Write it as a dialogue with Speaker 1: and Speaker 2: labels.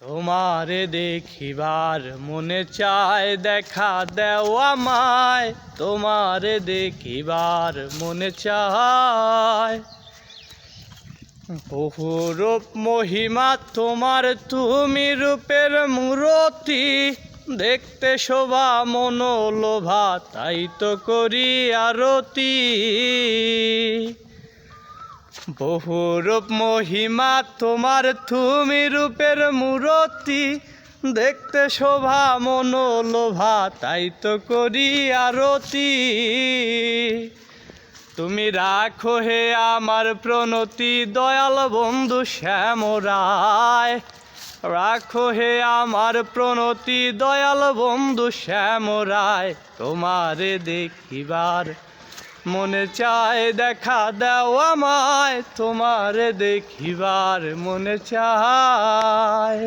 Speaker 1: তোমারে দেখিবার মনে চায়, দেখা দেও আমায়। তোমারে দেখিবার মনে চায়, বহু রূপ মহিমা তোমার, তুমি রূপের মূরতি। দেখতে শোভা মনোলোভা, তাই তো করি আরতি। বহু রূপ মহিমা তোমার, তুমি রূপের মূরতি। দেখতে শোভা মনোলোভা, তাই তো করি আরতি। তুমি রাখো হে আমার প্রণতি, দয়াল বন্ধু শ্যামরায়। রাখো হে আমার প্রণতি, দয়াল বন্ধু শ্যামরায়। তোমারে দেখিবার মনে চায়, দেখা দাও আমায়। তোমারে দেখিবার মনে চায়।